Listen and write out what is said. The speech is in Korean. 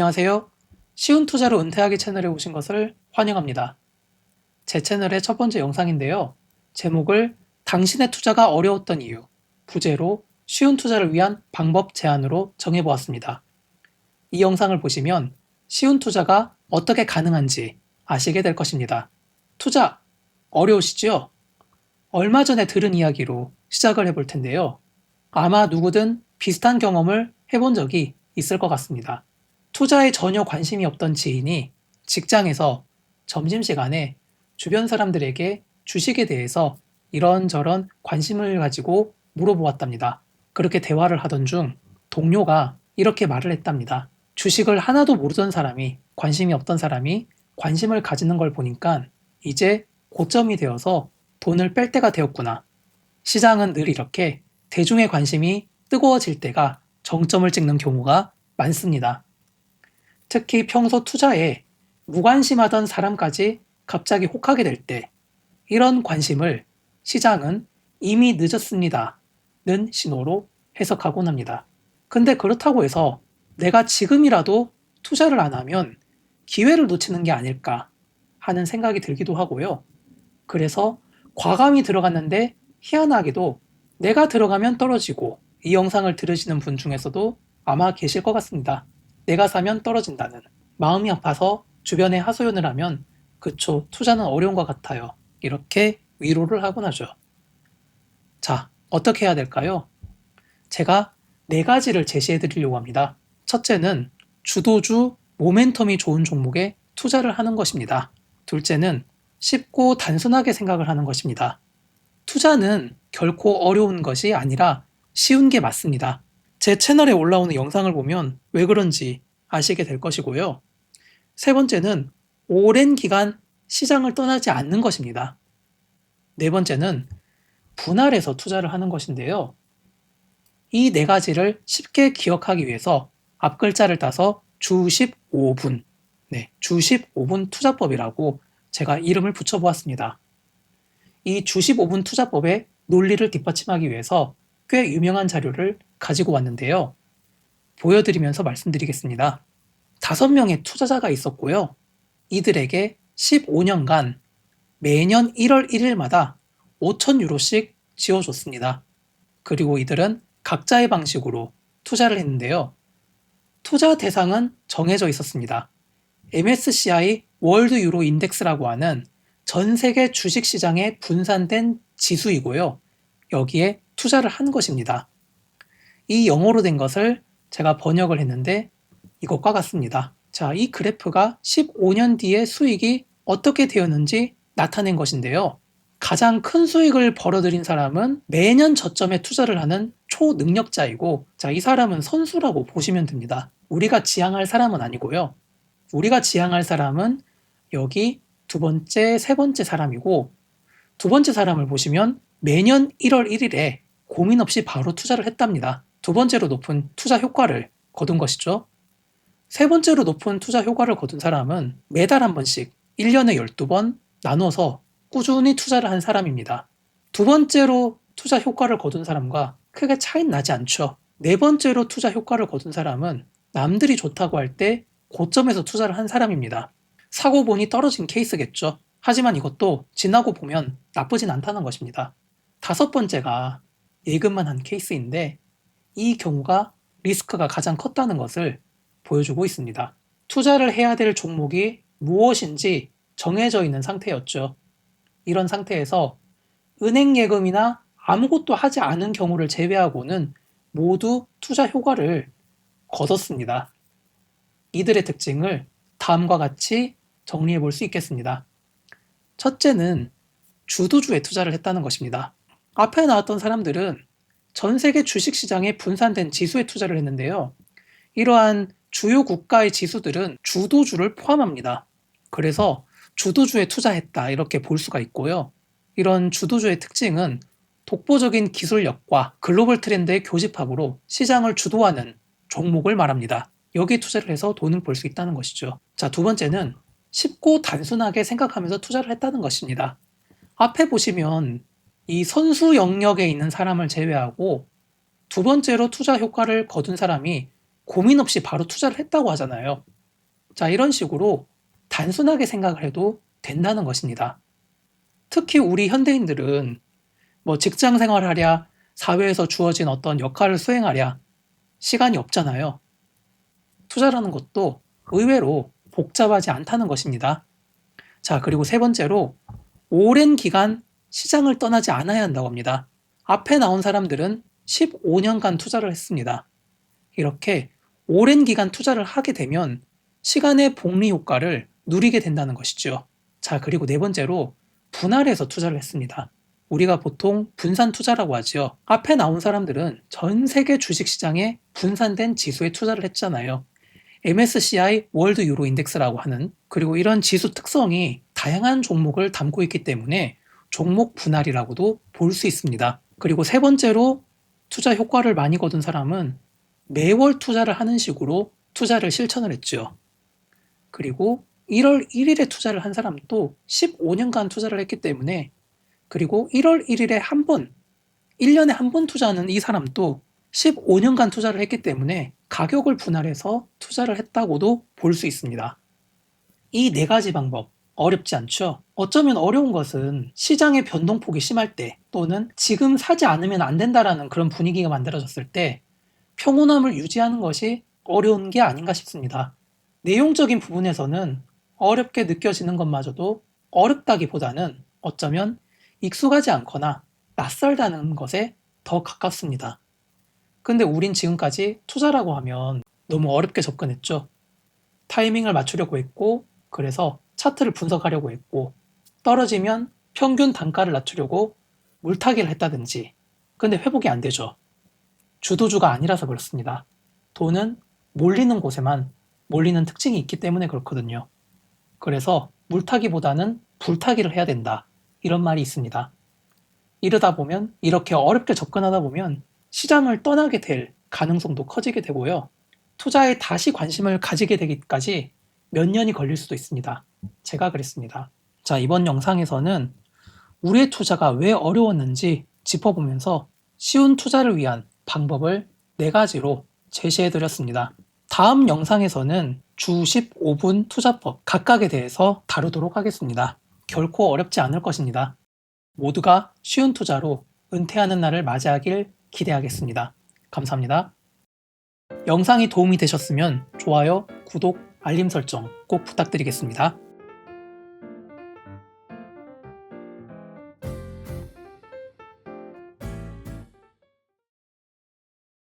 안녕하세요. 쉬운 투자로 은퇴하기 채널에 오신 것을 환영합니다. 제 채널의 첫 번째 영상인데요. 제목을 당신의 투자가 어려웠던 이유, 부제로 쉬운 투자를 위한 방법 제안으로 정해보았습니다. 이 영상을 보시면 쉬운 투자가 어떻게 가능한지 아시게 될 것입니다. 투자 어려우시죠? 얼마 전에 들은 이야기로 시작을 해볼 텐데요. 아마 누구든 비슷한 경험을 해본 적이 있을 것 같습니다. 투자에 전혀 관심이 없던 지인이 직장에서 점심시간에 주변 사람들에게 주식에 대해서 이런저런 관심을 가지고 물어보았답니다. 그렇게 대화를 하던 중 동료가 이렇게 말을 했답니다. 주식을 하나도 모르던 사람이, 관심이 없던 사람이 관심을 가지는 걸 보니까 이제 고점이 되어서 돈을 뺄 때가 되었구나. 시장은 늘 이렇게 대중의 관심이 뜨거워질 때가 정점을 찍는 경우가 많습니다. 특히 평소 투자에 무관심하던 사람까지 갑자기 혹하게 될 때 이런 관심을 시장은 이미 늦었습니다는 신호로 해석하곤 합니다. 근데 그렇다고 해서 내가 지금이라도 투자를 안 하면 기회를 놓치는 게 아닐까 하는 생각이 들기도 하고요. 그래서 과감히 들어갔는데 희한하게도 내가 들어가면 떨어지고, 이 영상을 들으시는 분 중에서도 아마 계실 것 같습니다. 내가 사면 떨어진다는. 마음이 아파서 주변에 하소연을 하면 그쵸, 투자는 어려운 것 같아요. 이렇게 위로를 하곤 하죠. 자, 어떻게 해야 될까요? 제가 4가지를 제시해 드리려고 합니다. 첫째는 주도주 모멘텀이 좋은 종목에 투자를 하는 것입니다. 둘째는 쉽고 단순하게 생각을 하는 것입니다. 투자는 결코 어려운 것이 아니라 쉬운 게 맞습니다. 제 채널에 올라오는 영상을 보면 왜 그런지 아시게 될 것이고요. 세 번째는 오랜 기간 시장을 떠나지 않는 것입니다. 네 번째는 분할해서 투자를 하는 것인데요. 이 4가지를 쉽게 기억하기 위해서 앞글자를 따서 주 15분, 주 15분 투자법이라고 제가 이름을 붙여보았습니다. 이 주 15분 투자법의 논리를 뒷받침하기 위해서 꽤 유명한 자료를 가지고 왔는데요. 보여드리면서 말씀드리겠습니다. 5명의 투자자가 있었고요. 이들에게 15년간 매년 1월 1일마다 5,000유로씩 지어줬습니다. 그리고 이들은 각자의 방식으로 투자를 했는데요. 투자 대상은 정해져 있었습니다. MSCI 월드 유로 인덱스라고 하는 전 세계 주식 시장에 분산된 지수이고요. 여기에 투자를 한 것입니다. 이 영어로 된 것을 제가 번역을 했는데 이것과 같습니다. 자, 이 그래프가 15년 뒤의 수익이 어떻게 되었는지 나타낸 것인데요. 가장 큰 수익을 벌어들인 사람은 매년 저점에 투자를 하는 초능력자이고, 자, 이 사람은 선수라고 보시면 됩니다. 우리가 지향할 사람은 아니고요. 우리가 지향할 사람은 여기 두 번째, 세 번째 사람이고, 두 번째 사람을 보시면 매년 1월 1일에 고민 없이 바로 투자를 했답니다. 두 번째로 높은 투자 효과를 거둔 것이죠. 세 번째로 높은 투자 효과를 거둔 사람은 매달 한 번씩 1년에 12번 나눠서 꾸준히 투자를 한 사람입니다. 두 번째로 투자 효과를 거둔 사람과 크게 차이는 나지 않죠. 네 번째로 투자 효과를 거둔 사람은 남들이 좋다고 할 때 고점에서 투자를 한 사람입니다. 사고 보니 떨어진 케이스겠죠. 하지만 이것도 지나고 보면 나쁘진 않다는 것입니다. 5번째가 예금만 한 케이스인데 이 경우가 리스크가 가장 컸다는 것을 보여주고 있습니다. 투자를 해야 될 종목이 무엇인지 정해져 있는 상태였죠. 이런 상태에서 은행 예금이나 아무것도 하지 않은 경우를 제외하고는 모두 투자 효과를 거뒀습니다. 이들의 특징을 다음과 같이 정리해 볼 수 있겠습니다. 첫째는 주도주에 투자를 했다는 것입니다. 앞에 나왔던 사람들은 전 세계 주식시장에 분산된 지수에 투자를 했는데요. 이러한 주요 국가의 지수들은 주도주를 포함합니다. 그래서 주도주에 투자했다 이렇게 볼 수가 있고요. 이런 주도주의 특징은 독보적인 기술력과 글로벌 트렌드의 교집합으로 시장을 주도하는 종목을 말합니다. 여기에 투자를 해서 돈을 벌 수 있다는 것이죠. 자, 두 번째는 쉽고 단순하게 생각하면서 투자를 했다는 것입니다. 앞에 보시면 이 선수 영역에 있는 사람을 제외하고 두 번째로 투자 효과를 거둔 사람이 고민 없이 바로 투자를 했다고 하잖아요. 자, 이런 식으로 단순하게 생각을 해도 된다는 것입니다. 특히 우리 현대인들은 뭐 직장 생활하랴, 사회에서 주어진 어떤 역할을 수행하랴 시간이 없잖아요. 투자라는 것도 의외로 복잡하지 않다는 것입니다. 자, 그리고 세 번째로 오랜 기간 시장을 떠나지 않아야 한다고 합니다. 앞에 나온 사람들은 15년간 투자를 했습니다. 이렇게 오랜 기간 투자를 하게 되면 시간의 복리 효과를 누리게 된다는 것이죠. 자, 그리고 네 번째로 분할해서 투자를 했습니다. 우리가 보통 분산 투자라고 하죠. 앞에 나온 사람들은 전 세계 주식시장에 분산된 지수에 투자를 했잖아요. MSCI 월드 유로 인덱스라고 하는, 그리고 이런 지수 특성이 다양한 종목을 담고 있기 때문에 종목 분할이라고도 볼 수 있습니다. 그리고 세 번째로 투자 효과를 많이 거둔 사람은 매월 투자를 하는 식으로 투자를 실천을 했죠. 그리고 1월 1일에 투자를 한 사람도 15년간 투자를 했기 때문에, 그리고 1월 1일에 한 번, 1년에 한 번 투자하는 이 사람도 15년간 투자를 했기 때문에 가격을 분할해서 투자를 했다고도 볼 수 있습니다. 이 네 가지 방법 어렵지 않죠? 어쩌면 어려운 것은 시장의 변동폭이 심할 때, 또는 지금 사지 않으면 안 된다라는 그런 분위기가 만들어졌을 때 평온함을 유지하는 것이 어려운 게 아닌가 싶습니다. 내용적인 부분에서는 어렵게 느껴지는 것마저도 어렵다기보다는 어쩌면 익숙하지 않거나 낯설다는 것에 더 가깝습니다. 근데 우린 지금까지 투자라고 하면 너무 어렵게 접근했죠. 타이밍을 맞추려고 했고, 그래서 차트를 분석하려고 했고, 떨어지면 평균 단가를 낮추려고 물타기를 했다든지. 근데 회복이 안 되죠. 주도주가 아니라서 그렇습니다. 돈은 몰리는 곳에만 몰리는 특징이 있기 때문에 그렇거든요. 그래서 물타기보다는 불타기를 해야 된다, 이런 말이 있습니다. 이러다 보면, 이렇게 어렵게 접근하다 보면 시장을 떠나게 될 가능성도 커지게 되고요. 투자에 다시 관심을 가지게 되기까지 몇 년이 걸릴 수도 있습니다. 제가 그랬습니다. 자, 이번 영상에서는 우리의 투자가 왜 어려웠는지 짚어보면서 쉬운 투자를 위한 방법을 4가지로 제시해드렸습니다. 다음 영상에서는 주 15분 투자법 각각에 대해서 다루도록 하겠습니다. 결코 어렵지 않을 것입니다. 모두가 쉬운 투자로 은퇴하는 날을 맞이하길 기대하겠습니다. 감사합니다. 영상이 도움이 되셨으면 좋아요, 구독, 알림 설정 꼭 부탁드리겠습니다.